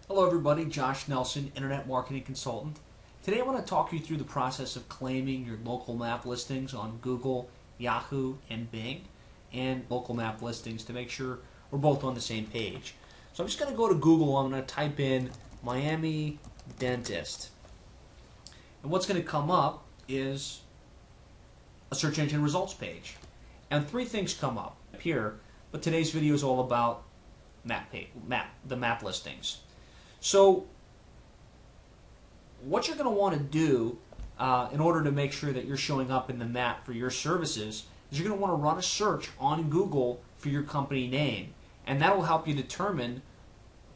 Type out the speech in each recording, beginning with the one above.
Hello everybody, Josh Nelson, Internet Marketing Consultant. Today I want to talk you through the process of claiming your local map listings on Google, Yahoo, and Bing, and local map listings to make sure we're both on the same page. So I'm just going to go to Google, I'm going to type in Miami Dentist. And what's going to come up is a search engine results page. And three things come up here, but today's video is all about the map listings. So what you're going to want to do in order to make sure that you're showing up in the map for your services is you're going to want to run a search on Google for your company name. And that will help you determine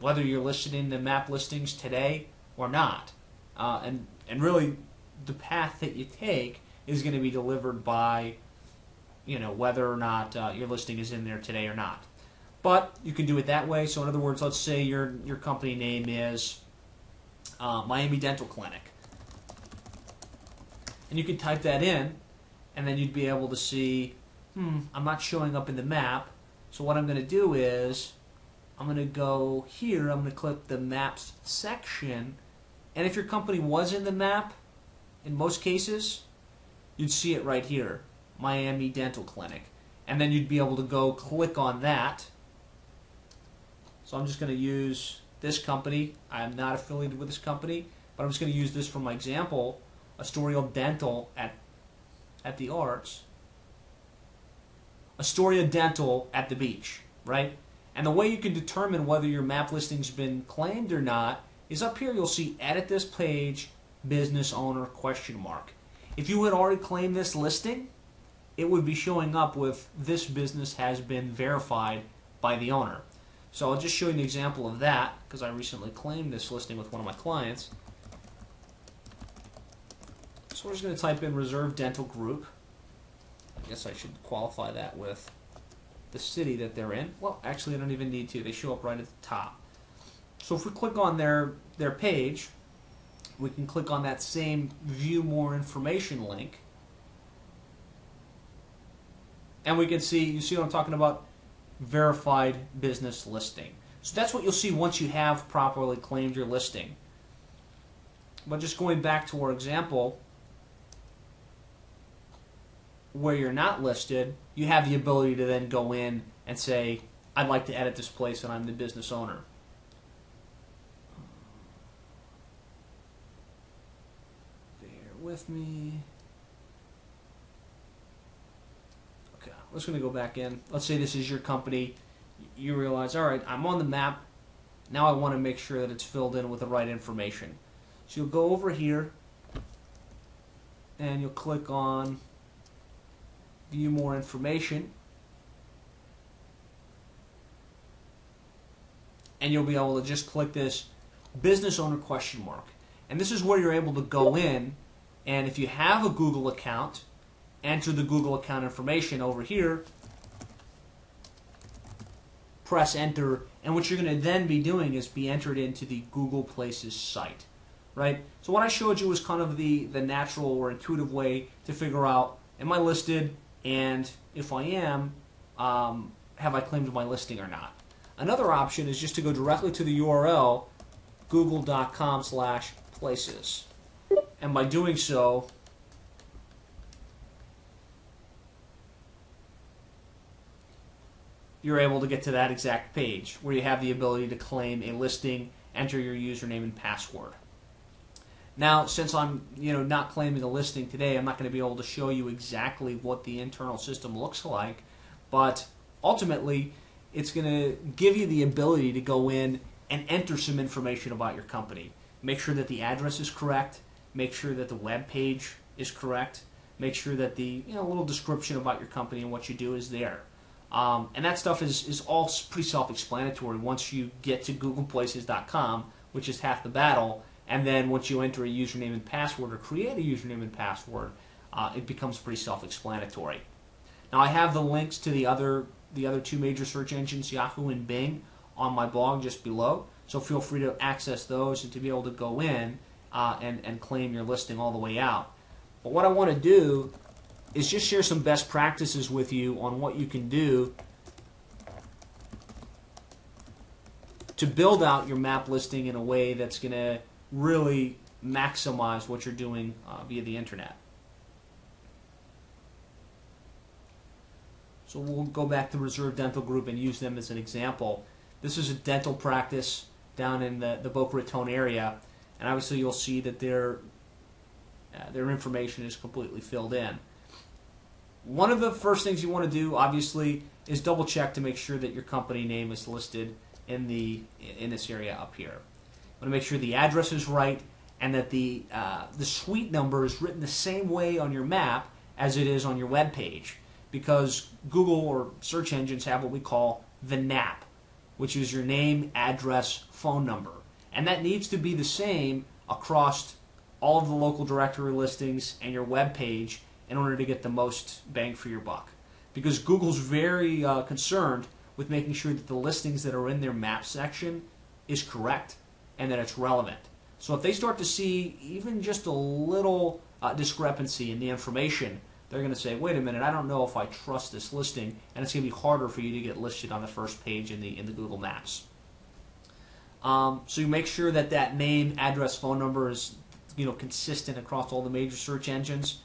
whether you're listed in the map listings today or not. And really the path that you take is going to be delivered by whether or not your listing is in there today or not. But you can do it that way. So in other words, let's say your company name is Miami Dental Clinic. And you could type that in, and then you'd be able to see, I'm not showing up in the map. So what I'm going to do is, I'm going to go here, I'm going to click the Maps section, and if your company was in the map, in most cases, you'd see it right here, Miami Dental Clinic. And then you'd be able to go click on that. So I'm just going to use this company. I'm not affiliated with this company, but I'm just going to use this for my example, Astoria Dental at the Arts. Astoria Dental at the beach, right? And the way you can determine whether your map listing's been claimed or not is up here you'll see edit this page, business owner, ? If you had already claimed this listing, it would be showing up with this business has been verified by the owner. So I'll just show you an example of that because I recently claimed this listing with one of my clients. So we're just going to type in Reserve Dental Group. I guess I should qualify that with the city that they're in. Well, actually I don't even need to. They show up right at the top. So if we click on their page, we can click on that same View More Information link. And we can see, you see what I'm talking about? Verified business listing. So that's what you'll see once you have properly claimed your listing. But just going back to our example, where you're not listed, you have the ability to then go in and say, I'd like to edit this place and I'm the business owner. Bear with me. I'm just going to go back in. Let's say this is your company. You realize, all right, I'm on the map. Now I want to make sure that it's filled in with the right information. So you'll go over here and you'll click on View More Information. And you'll be able to just click this business owner ? And this is where you're able to go in, and if you have a Google account, enter the Google account information over here, press enter, and what you're going to then be doing is be entered into the Google Places site, right? So what I showed you was kind of the natural or intuitive way to figure out, am I listed, and if I am, have I claimed my listing or not? Another option is just to go directly to the URL, google.com/places, and by doing so, you're able to get to that exact page where you have the ability to claim a listing, enter your username and password. Now, since I'm not claiming a listing today, I'm not going to be able to show you exactly what the internal system looks like, but ultimately it's going to give you the ability to go in and enter some information about your company. Make sure that the address is correct, make sure that the web page is correct, make sure that the little description about your company and what you do is there. And that stuff is all pretty self-explanatory once you get to googleplaces.com, which is half the battle, and then once you enter a username and password or create a username and password, it becomes pretty self-explanatory. Now I have the links to the other two major search engines, Yahoo and Bing, on my blog just below, so feel free to access those and to be able to go in and claim your listing all the way out. But what I want to do is just share some best practices with you on what you can do to build out your map listing in a way that's going to really maximize what you're doing via the internet. So we'll go back to Reserve Dental Group and use them as an example. This is a dental practice down in the Boca Raton area, and obviously you'll see that their information is completely filled in. One of the first things you want to do, obviously, is double check to make sure that your company name is listed in this area up here. You want to make sure the address is right and that the suite number is written the same way on your map as it is on your web page, because Google or search engines have what we call the NAP, which is your name, address, phone number, and that needs to be the same across all of the local directory listings and your web page in order to get the most bang for your buck. Because Google's very concerned with making sure that the listings that are in their map section is correct and that it's relevant. So if they start to see even just a little discrepancy in the information, they're going to say, wait a minute, I don't know if I trust this listing, and it's going to be harder for you to get listed on the first page in the Google Maps. So you make sure that that name, address, phone number is consistent across all the major search engines.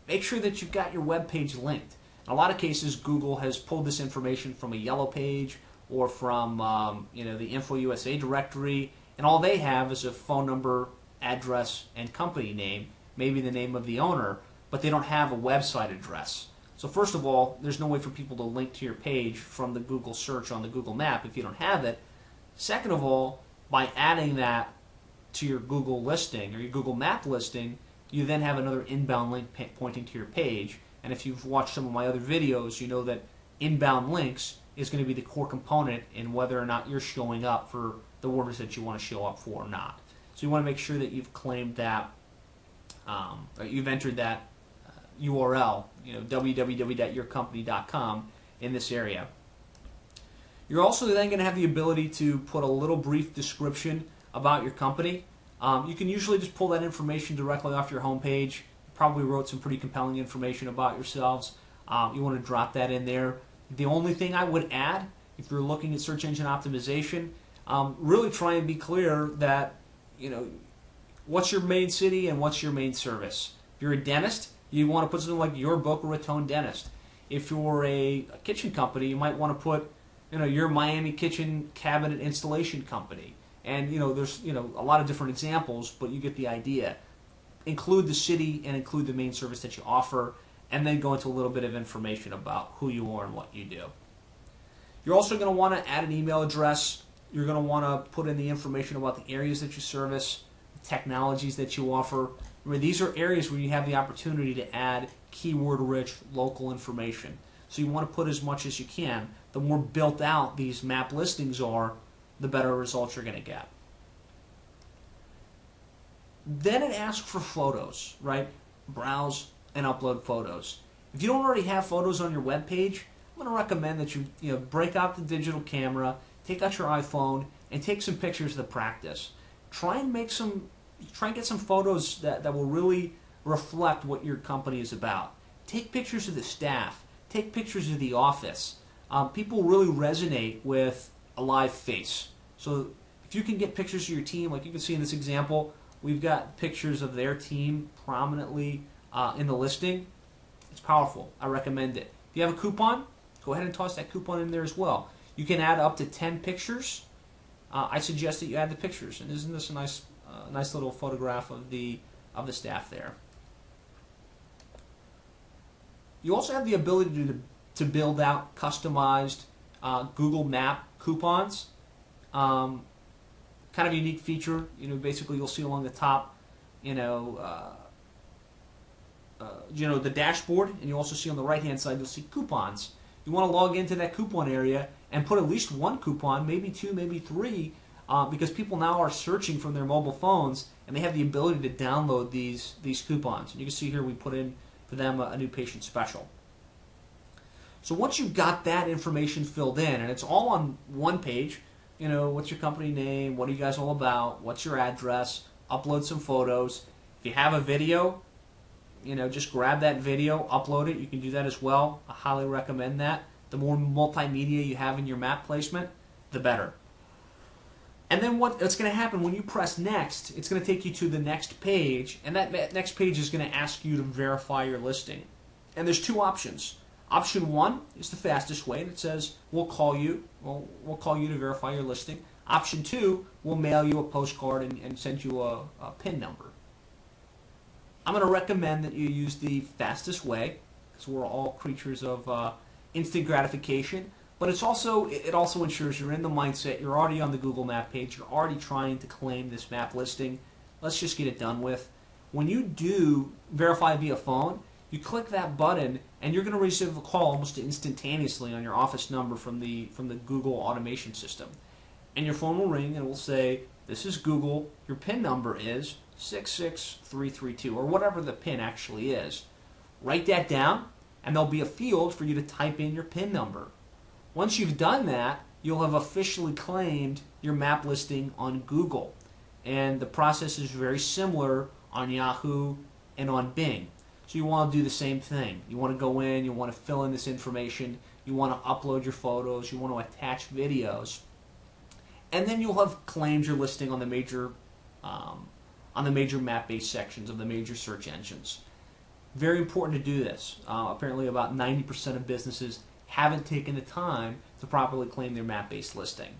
Make sure that you've got your web page linked. In a lot of cases, Google has pulled this information from a yellow page or from the InfoUSA directory, and all they have is a phone number, address, and company name, maybe the name of the owner, but they don't have a website address. So first of all, there's no way for people to link to your page from the Google search on the Google map if you don't have it. Second of all, by adding that to your Google listing or your Google map listing, you then have another inbound link pointing to your page. And if you've watched some of my other videos, you know that inbound links is going to be the core component in whether or not you're showing up for the orders that you want to show up for or not. So you want to make sure that you've claimed that, or you've entered that URL, www.yourcompany.com in this area. You're also then going to have the ability to put a little brief description about your company. You can usually just pull that information directly off your homepage. You probably wrote some pretty compelling information about yourselves. You want to drop that in there. The only thing I would add, if you're looking at search engine optimization, really try and be clear that, what's your main city and what's your main service. If you're a dentist, you want to put something like your Boca Raton dentist. If you're a kitchen company, you might want to put, your Miami kitchen cabinet installation company. And there's a lot of different examples, but you get the idea. Include the city and include the main service that you offer, and then go into a little bit of information about who you are and what you do. You're also going to want to add an email address. You're going to want to put in the information about the areas that you service, the technologies that you offer. Remember, these are areas where you have the opportunity to add keyword-rich local information. So you want to put as much as you can. The more built out these map listings are, the better results you're going to get. Then it asks for photos, right? Browse and upload photos. If you don't already have photos on your web page, I'm going to recommend that you break out the digital camera, take out your iPhone, and take some pictures of the practice. Try and get some photos that will really reflect what your company is about. Take pictures of the staff. Take pictures of the office. People really resonate with a live face. So if you can get pictures of your team, like you can see in this example, we've got pictures of their team prominently in the listing. It's powerful. I recommend it. If you have a coupon, go ahead and toss that coupon in there as well. You can add up to 10 pictures. I suggest that you add the pictures. And isn't this a nice little photograph of the staff there? You also have the ability to build out customized Google Map coupons. Kind of a unique feature. Basically you'll see along the top, the dashboard, and you also see on the right-hand side you'll see coupons. You want to log into that coupon area and put at least one coupon, maybe two, maybe three, because people now are searching from their mobile phones and they have the ability to download these coupons. And you can see here we put in for them a new patient special. So once you've got that information filled in, and it's all on one page, what's your company name, what are you guys all about, what's your address, upload some photos. If you have a video, just grab that video, upload it. You can do that as well. I highly recommend that. The more multimedia you have in your map placement, the better. And then what's going to happen when you press next, it's going to take you to the next page, and that next page is going to ask you to verify your listing. And there's two options. Option one is the fastest way, and it says, we'll call you to verify your listing. Option two, we'll mail you a postcard and send you a PIN number. I'm going to recommend that you use the fastest way, because we're all creatures of instant gratification. But it also ensures you're in the mindset, you're already on the Google Map page, you're already trying to claim this map listing. Let's just get it done with. When you do verify via phone, you click that button and you're going to receive a call almost instantaneously on your office number from the Google automation system. And your phone will ring and it will say, this is Google, your PIN number is 66332, or whatever the PIN actually is. Write that down and there'll be a field for you to type in your PIN number. Once you've done that, you'll have officially claimed your map listing on Google. And the process is very similar on Yahoo and on Bing. So you want to do the same thing. You want to go in, you want to fill in this information, you want to upload your photos, you want to attach videos, and then you'll have claimed your listing on the major map-based sections of the major search engines. Very important to do this. Apparently about 90% of businesses haven't taken the time to properly claim their map-based listing.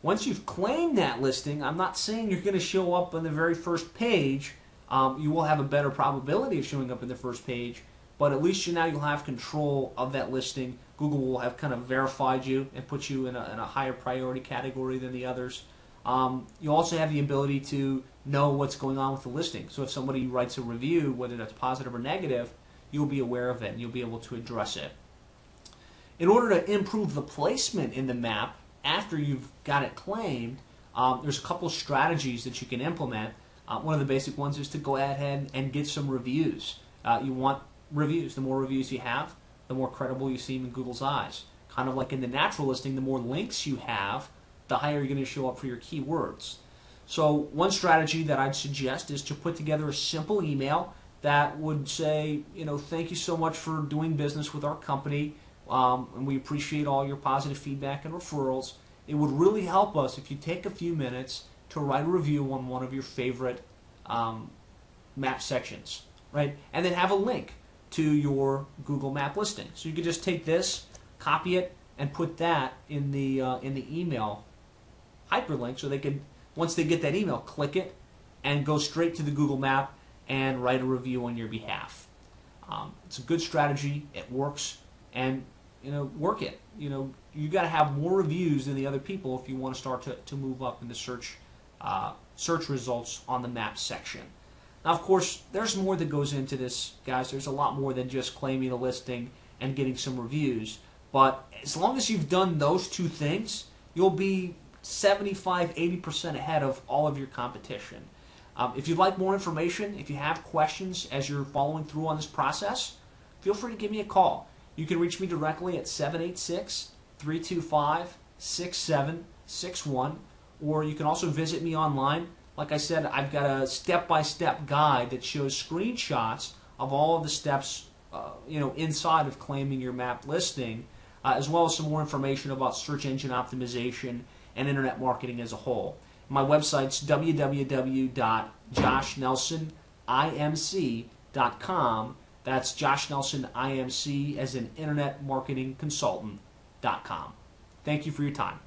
Once you've claimed that listing, I'm not saying you're going to show up on the very first page. You will have a better probability of showing up in the first page, but at least now you'll have control of that listing. Google will have kind of verified you and put you in a higher priority category than the others. You also have the ability to know what's going on with the listing. So if somebody writes a review, whether that's positive or negative, you'll be aware of it and you'll be able to address it. In order to improve the placement in the map after you've got it claimed, there's a couple strategies that you can implement. One of the basic ones is to go ahead and get some reviews. You want reviews. The more reviews you have, the more credible you seem in Google's eyes. Kind of like in the natural listing, the more links you have, the higher you're going to show up for your keywords. So one strategy that I'd suggest is to put together a simple email that would say, thank you so much for doing business with our company, and we appreciate all your positive feedback and referrals. It would really help us if you take a few minutes to write a review on one of your favorite map sections, right? And then have a link to your Google Map listing. So you could just take this, copy it, and put that in the email hyperlink, so they could, once they get that email, click it and go straight to the Google Map and write a review on your behalf. It's a good strategy. It works, and work it. You got to have more reviews than the other people if you want to start to move up in the search results on the map section. Now, of course, there's more that goes into this, guys. There's a lot more than just claiming a listing and getting some reviews. But as long as you've done those two things, you'll be 75–80% ahead of all of your competition. If you'd like more information, if you have questions as you're following through on this process, feel free to give me a call. You can reach me directly at 786-325-6761, or you can also visit me online. Like I said, I've got a step-by-step guide that shows screenshots of all of the steps inside of claiming your map listing, as well as some more information about search engine optimization and internet marketing as a whole. My website's www.joshnelsonimc.com. That's Josh Nelson IMC as an internet marketing consultant.com. Thank you for your time.